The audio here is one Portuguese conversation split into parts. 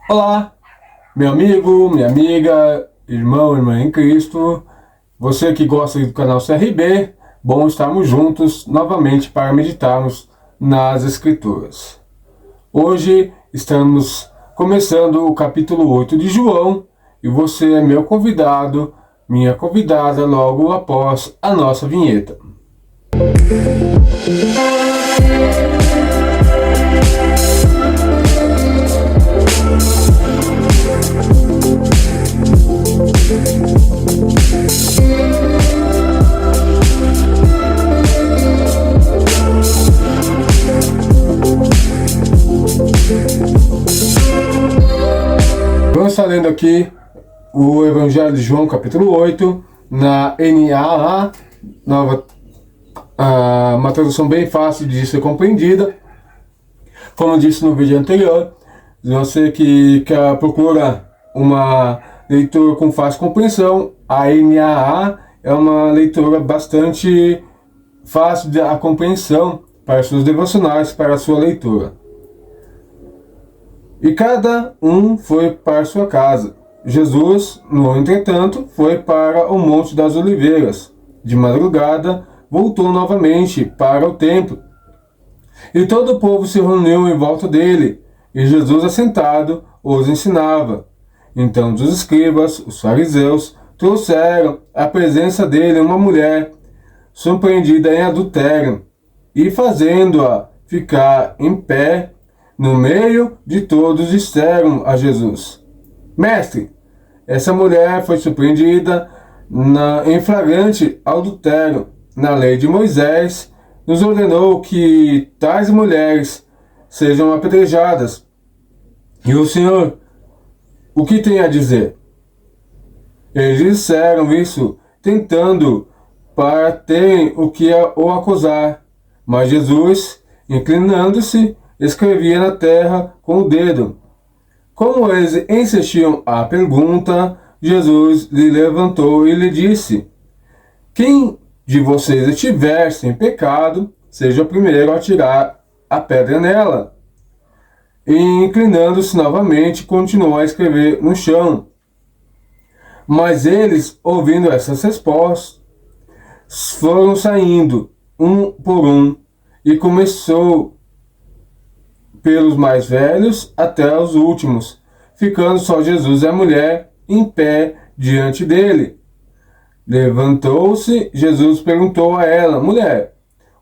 Olá, meu amigo, minha amiga, irmão, irmã em Cristo, você que gosta do canal CRB, bom estarmos juntos novamente para meditarmos nas Escrituras. Hoje estamos começando o capítulo 8 de João e você é meu convidado, minha convidada logo após a nossa vinheta. Vamos estar lendo aqui o Evangelho de João, capítulo 8, na NAA, uma tradução bem fácil de ser compreendida. Como disse no vídeo anterior, você que procura uma leitura com fácil compreensão, a NAA é uma leitura bastante fácil de compreensão para seus devocionais, para a sua leitura. E cada um foi para sua casa. Jesus, no entretanto, foi para o Monte das Oliveiras. De madrugada, voltou novamente para o templo. E todo o povo se reuniu em volta dele, e Jesus, assentado, os ensinava. Então os escribas, os fariseus, trouxeram à presença dele uma mulher surpreendida em adultério, e fazendo-a ficar em pé, no meio de todos, disseram a Jesus: Mestre, essa mulher foi surpreendida em flagrante adultério. Na lei de Moisés, nos ordenou que tais mulheres sejam apedrejadas. E o Senhor, o que tem a dizer? Eles disseram isso, tentando para terem o que o acusar. Mas Jesus, inclinando-se, escrevia na terra com o dedo. Como eles insistiam a pergunta, Jesus lhe levantou e lhe disse: Quem de vocês estiver sem pecado, seja o primeiro a tirar a pedra nela. E inclinando-se novamente, continuou a escrever no chão. Mas eles, ouvindo essas respostas, foram saindo um por um, e começou pelos mais velhos até os últimos, ficando só Jesus e a mulher em pé diante dele. Levantou-se, Jesus perguntou a ela: Mulher,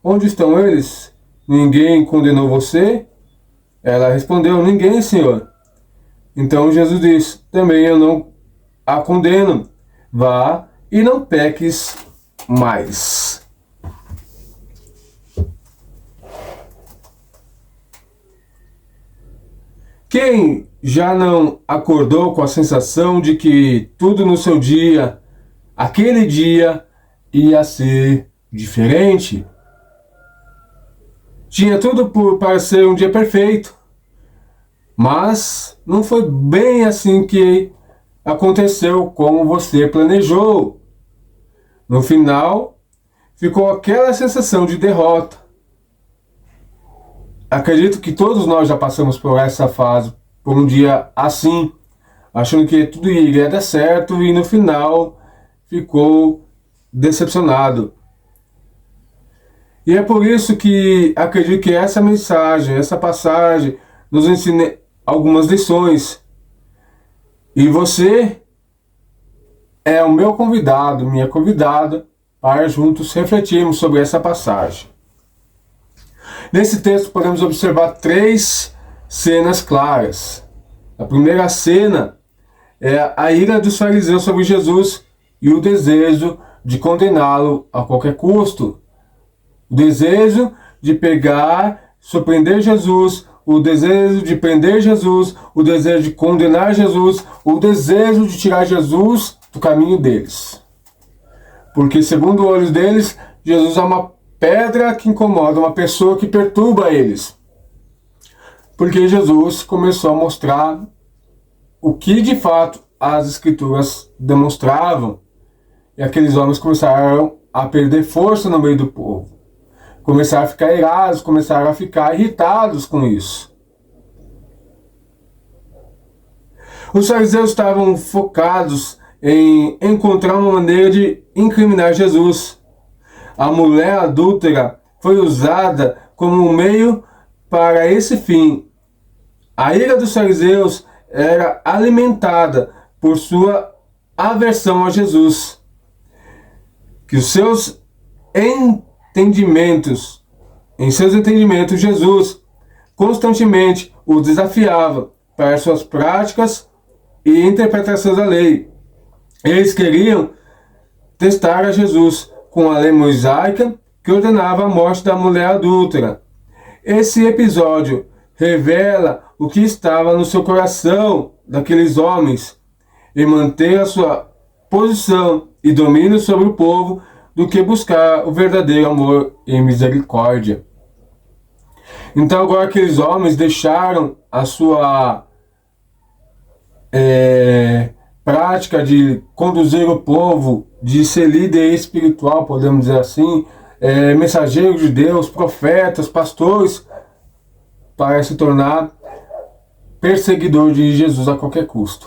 onde estão eles? Ninguém condenou você? Ela respondeu: Ninguém, Senhor. Então Jesus disse: Também eu não a condeno. Vá e não peques mais. Quem já não acordou com a sensação de que tudo no seu dia, aquele dia, ia ser diferente? Tinha tudo para ser um dia perfeito, mas não foi bem assim que aconteceu como você planejou. No final, ficou aquela sensação de derrota. Acredito que todos nós já passamos por essa fase, por um dia assim, achando que tudo iria dar certo e no final ficou decepcionado. E é por isso que acredito que essa mensagem, essa passagem, nos ensina algumas lições. E você é o meu convidado, minha convidada, para juntos refletirmos sobre essa passagem. Nesse texto podemos observar 3 cenas claras. A primeira cena é a ira dos fariseus sobre Jesus e o desejo de condená-lo a qualquer custo. O desejo de pegar, surpreender Jesus, o desejo de prender Jesus, o desejo de condenar Jesus, o desejo de tirar Jesus do caminho deles. Porque, segundo os olhos deles, Jesus é uma pedra que incomoda, uma pessoa que perturba eles. Porque Jesus começou a mostrar o que de fato as Escrituras demonstravam. E aqueles homens começaram a perder força no meio do povo. Começaram a ficar irados, começaram a ficar irritados com isso. Os fariseus estavam focados em encontrar uma maneira de incriminar Jesus. A mulher adúltera foi usada como um meio para esse fim. A ira dos fariseus era alimentada por sua aversão a Jesus. Que os seus entendimentos, Jesus constantemente os desafiava para suas práticas e interpretações da lei. Eles queriam testar a Jesus com a lei mosaica que ordenava a morte da mulher adúltera. Esse episódio revela o que estava no seu coração daqueles homens em manter a sua posição e domínio sobre o povo do que buscar o verdadeiro amor e misericórdia. Então agora aqueles homens deixaram a sua prática de conduzir o povo, de ser líder espiritual, podemos dizer assim, mensageiros de Deus, profetas, pastores, para se tornar perseguidor de Jesus a qualquer custo.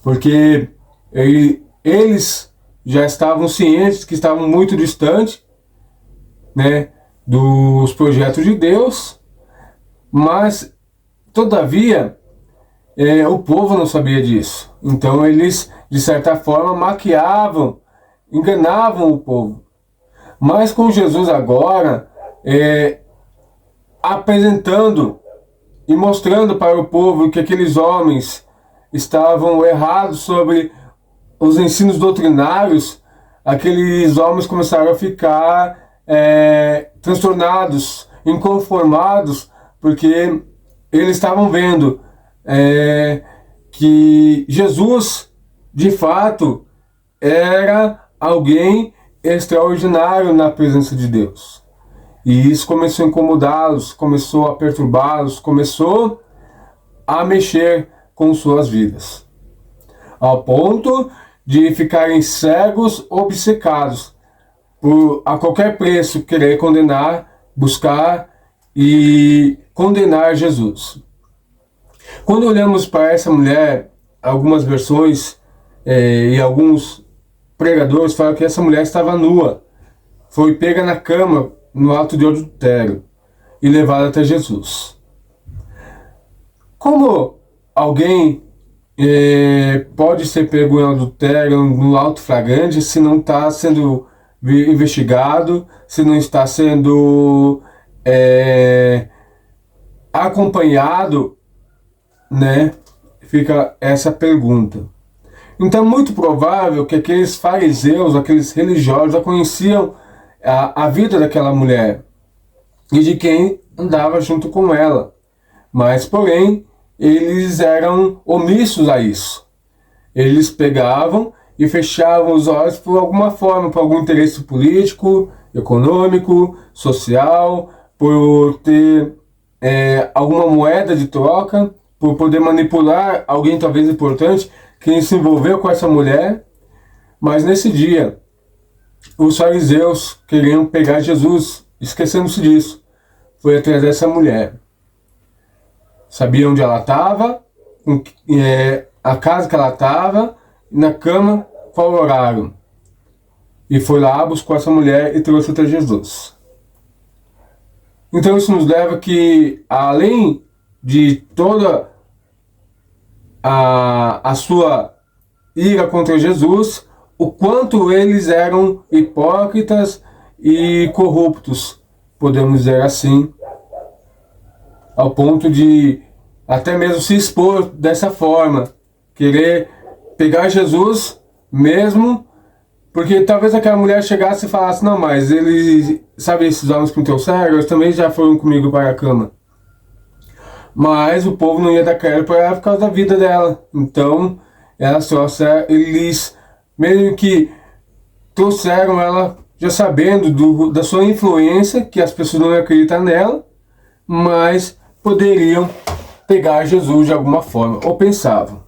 Porque eles já estavam cientes que estavam muito distantes, né, dos projetos de Deus, mas todavia o povo não sabia disso. Então eles, de certa forma, maquiavam, enganavam o povo. Mas com Jesus agora, apresentando e mostrando para o povo que aqueles homens estavam errados sobre os ensinos doutrinários, aqueles homens começaram a ficar transtornados, inconformados, porque eles estavam vendo que Jesus, de fato, era alguém extraordinário na presença de Deus. E isso começou a incomodá-los, começou a perturbá-los, começou a mexer com suas vidas, ao ponto de ficarem cegos, obcecados por a qualquer preço querer condenar, buscar e condenar Jesus. Quando olhamos para essa mulher, algumas versões e alguns pregadores falam que essa mulher estava nua, foi pega na cama no ato de adultério e levada até Jesus. Como alguém pode ser pego em adultério no ato flagrante se não está sendo investigado, se não está sendo acompanhado, né? Fica essa pergunta. Então é muito provável que aqueles fariseus, aqueles religiosos já conheciam a vida daquela mulher e de quem andava junto com ela, mas porém eles eram omissos a isso. Eles pegavam e fechavam os olhos por alguma forma, por algum interesse político, econômico, social, por ter alguma moeda de troca, por poder manipular alguém talvez importante que se envolveu com essa mulher. Mas nesse dia, os fariseus queriam pegar Jesus, esquecendo-se disso. Foi atrás dessa mulher. Sabia onde ela estava, a casa que ela estava, na cama, qual horário. E foi lá, buscou essa mulher e trouxe até Jesus. Então isso nos leva que, além de toda a sua ira contra Jesus, o quanto eles eram hipócritas e corruptos, podemos dizer assim, ao ponto de até mesmo se expor dessa forma, querer pegar Jesus mesmo, porque talvez aquela mulher chegasse e falasse: não, mas eles, sabe, esses homens com teu cego, eles também já foram comigo para a cama. Mas o povo não ia dar crédito para ela por causa da vida dela. Então eles meio que trouxeram ela já sabendo da sua influência, que as pessoas não iam acreditar nela, mas poderiam pegar Jesus de alguma forma, ou pensavam.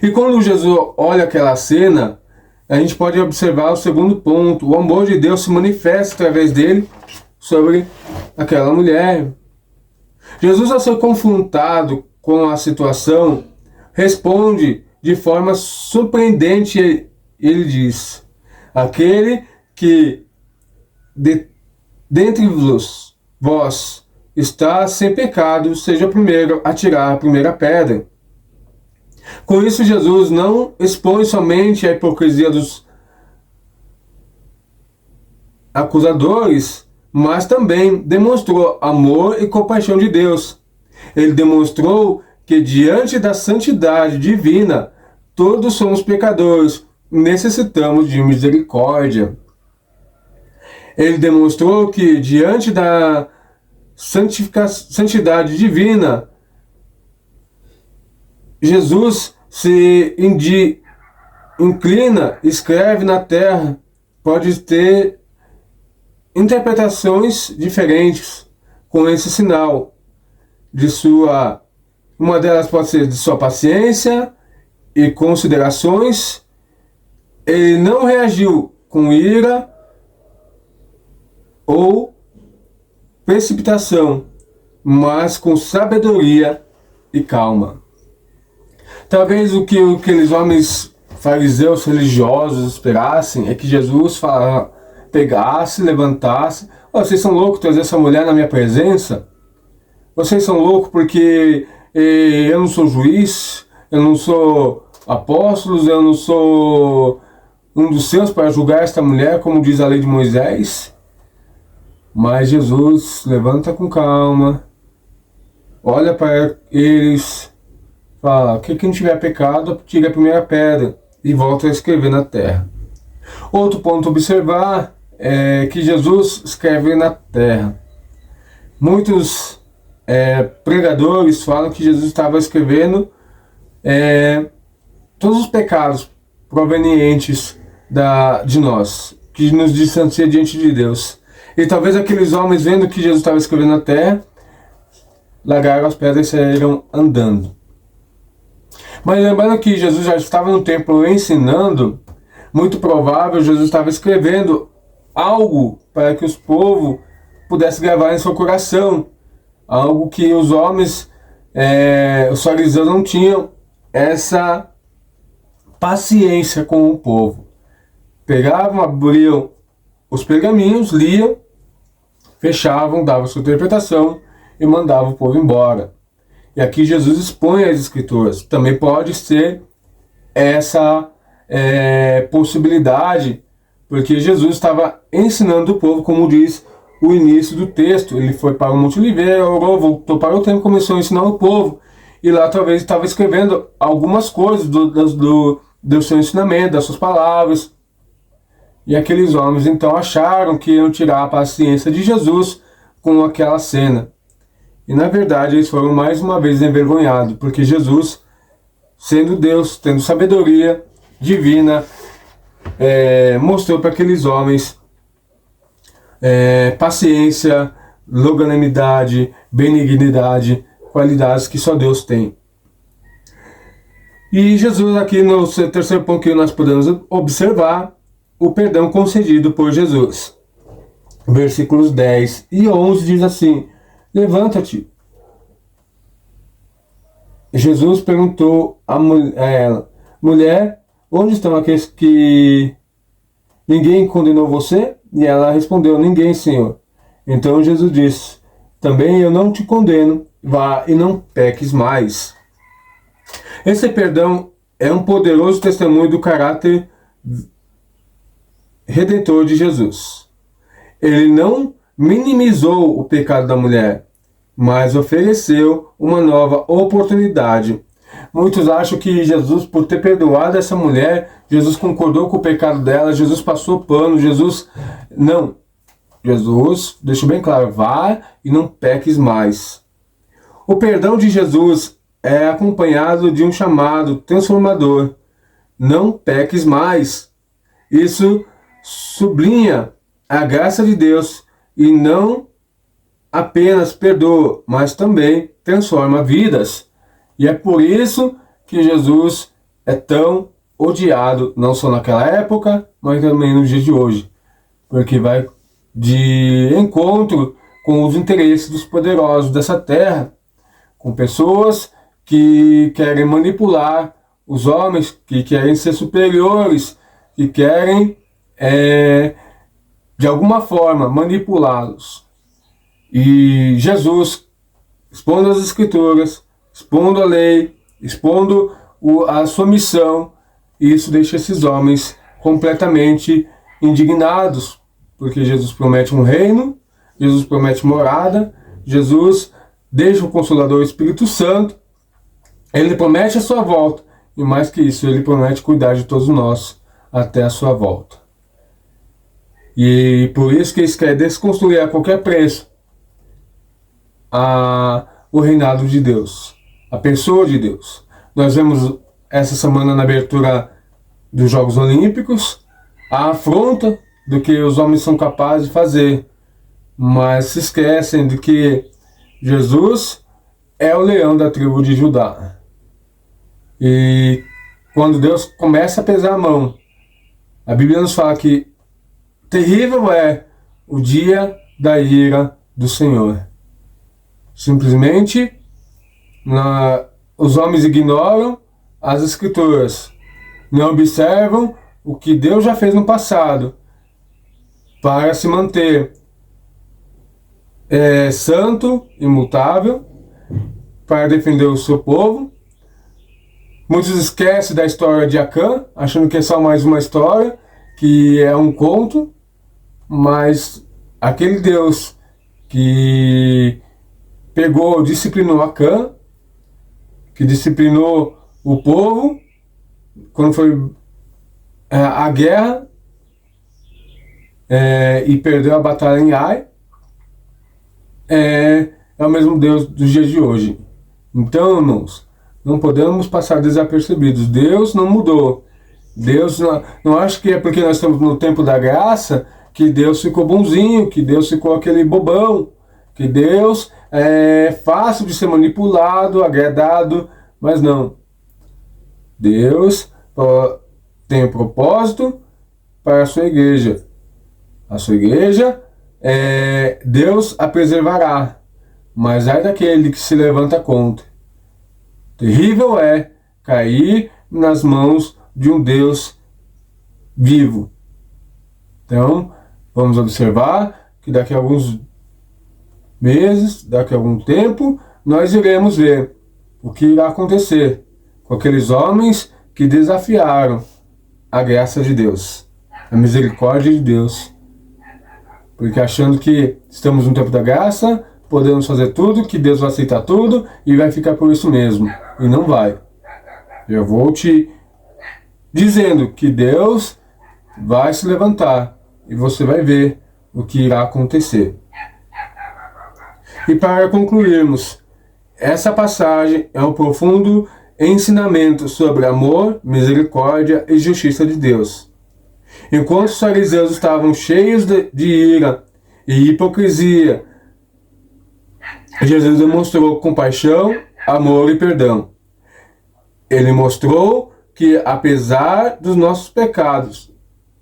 E quando Jesus olha aquela cena, a gente pode observar o segundo ponto: o amor de Deus se manifesta através dele sobre aquela mulher. Jesus, ao ser confrontado com a situação, responde de forma surpreendente. Ele diz: aquele que dentre vós está sem pecado, seja o primeiro a tirar a primeira pedra. Com isso, Jesus não expõe somente a hipocrisia dos acusadores, mas também demonstrou amor e compaixão de Deus. Ele demonstrou que diante da santidade divina, todos somos pecadores, necessitamos de misericórdia. Ele demonstrou que diante da santidade divina, Jesus se inclina, escreve na terra, pode ter interpretações diferentes com esse sinal de sua, uma delas pode ser de sua paciência e considerações. Ele não reagiu com ira ou precipitação, mas com sabedoria e calma. Talvez o que aqueles homens fariseus religiosos esperassem é que Jesus pegasse, levantasse: oh, vocês são loucos trazer essa mulher na minha presença? Vocês são loucos porque eu não sou juiz, eu não sou apóstolo, eu não sou um dos seus para julgar esta mulher, como diz a lei de Moisés. Mas Jesus levanta com calma, olha para eles, fala: quem tiver pecado, tira a primeira pedra, e volta a escrever na terra. Outro ponto a observar é que Jesus escreve na terra. Muitos pregadores falam que Jesus estava escrevendo todos os pecados provenientes de nós, que nos distancia diante de Deus. E talvez aqueles homens, vendo que Jesus estava escrevendo na terra, largaram as pedras e saíram andando. Mas lembrando que Jesus já estava no templo ensinando, muito provável Jesus estava escrevendo algo para que os povos pudessem gravar em seu coração, algo que os homens, os fariseus, não tinham essa paciência com o povo. Pegavam, abriam os pergaminhos, liam, fechavam, davam sua interpretação e mandavam o povo embora. E aqui Jesus expõe as Escrituras. Também pode ser essa possibilidade, porque Jesus estava ensinando o povo, como diz o início do texto. Ele foi para o Monte Oliveira, orou, voltou para o templo, começou a ensinar o povo. E lá talvez estava escrevendo algumas coisas do seu ensinamento, das suas palavras. E aqueles homens então acharam que iam tirar a paciência de Jesus com aquela cena. E na verdade eles foram mais uma vez envergonhados, porque Jesus, sendo Deus, tendo sabedoria divina, mostrou para aqueles homens paciência, longanimidade, benignidade, qualidades que só Deus tem. E Jesus, aqui no terceiro ponto que nós podemos observar, o perdão concedido por Jesus. Versículos 10 e 11 diz assim: levanta-te. Jesus perguntou a ela: mulher, onde estão aqueles que ninguém condenou você? E ela respondeu: ninguém, Senhor. Então Jesus disse: também eu não te condeno, vá e não peques mais. Esse perdão é um poderoso testemunho do caráter redentor de Jesus. Ele não minimizou o pecado da mulher, mas ofereceu uma nova oportunidade. Muitos acham que Jesus, por ter perdoado essa mulher, Jesus concordou com o pecado dela, Jesus passou pano, Não. Jesus deixou bem claro: vá e não peques mais. O perdão de Jesus é acompanhado de um chamado transformador: não peques mais. Isso sublinha a graça de Deus e não apenas perdoa, mas também transforma vidas. E é por isso que Jesus é tão odiado, não só naquela época, mas também nos dias de hoje, porque vai de encontro com os interesses dos poderosos dessa terra, com pessoas que querem manipular os homens, que querem ser superiores, que querem, de alguma forma, manipulá-los. E Jesus, expondo as Escrituras, expondo a lei, expondo a sua missão, isso deixa esses homens completamente indignados, porque Jesus promete um reino, Jesus promete morada, Jesus deixa o Consolador, o Espírito Santo, ele promete a sua volta, e mais que isso, ele promete cuidar de todos nós até a sua volta. E por isso que eles querem desconstruir a qualquer preço o reinado de Deus, a pessoa de Deus. Nós vemos essa semana na abertura dos Jogos Olímpicos a afronta do que os homens são capazes de fazer, mas se esquecem de que Jesus é o leão da tribo de Judá. E quando Deus começa a pesar a mão, a Bíblia nos fala que terrível é o dia da ira do Senhor. Simplesmente os homens ignoram as Escrituras, não observam o que Deus já fez no passado para se manter santo, imutável, para defender o seu povo. Muitos esquecem da história de Acã, achando que é só mais uma história, que é um conto, mas aquele Deus que pegou, disciplinou Acã, que disciplinou o povo, quando foi a guerra, e perdeu a batalha em Ai, é o mesmo Deus dos dias de hoje. Então, irmãos, não podemos passar desapercebidos. Deus não mudou. Deus não acha que é porque nós estamos no tempo da graça que Deus ficou bonzinho, que Deus ficou aquele bobão, que Deus é fácil de ser manipulado, agradado, mas não. Deus tem um propósito para a sua igreja. A sua igreja, Deus a preservará, mas ai daquele que se levanta contra. Terrível é cair nas mãos de um Deus vivo. Então, vamos observar que daqui a alguns meses, daqui a algum tempo, nós iremos ver o que irá acontecer com aqueles homens que desafiaram a graça de Deus, a misericórdia de Deus, porque achando que estamos no tempo da graça, podemos fazer tudo, que Deus vai aceitar tudo e vai ficar por isso mesmo. E não vai. Eu vou te dizendo que Deus vai se levantar e você vai ver o que irá acontecer. E para concluirmos, essa passagem é um profundo ensinamento sobre amor, misericórdia e justiça de Deus. Enquanto os fariseus estavam cheios de ira e hipocrisia, Jesus demonstrou compaixão, amor e perdão. Ele mostrou que, apesar dos nossos pecados,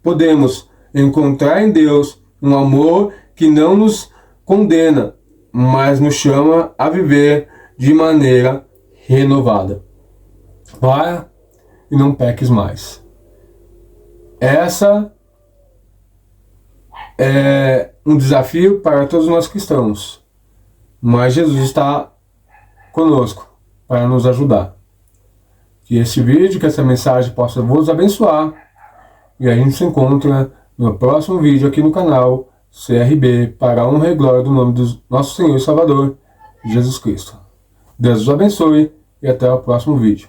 podemos encontrar em Deus um amor que não nos condena, mas nos chama a viver de maneira renovada. Vá e não peques mais. Essa é um desafio para todos nós cristãos, mas Jesus está conosco para nos ajudar. Que esse vídeo, que essa mensagem possa vos abençoar, e a gente se encontra no próximo vídeo aqui no canal CRB, para a honra e glória do nome do nosso Senhor e Salvador, Jesus Cristo. Deus os abençoe e até o próximo vídeo.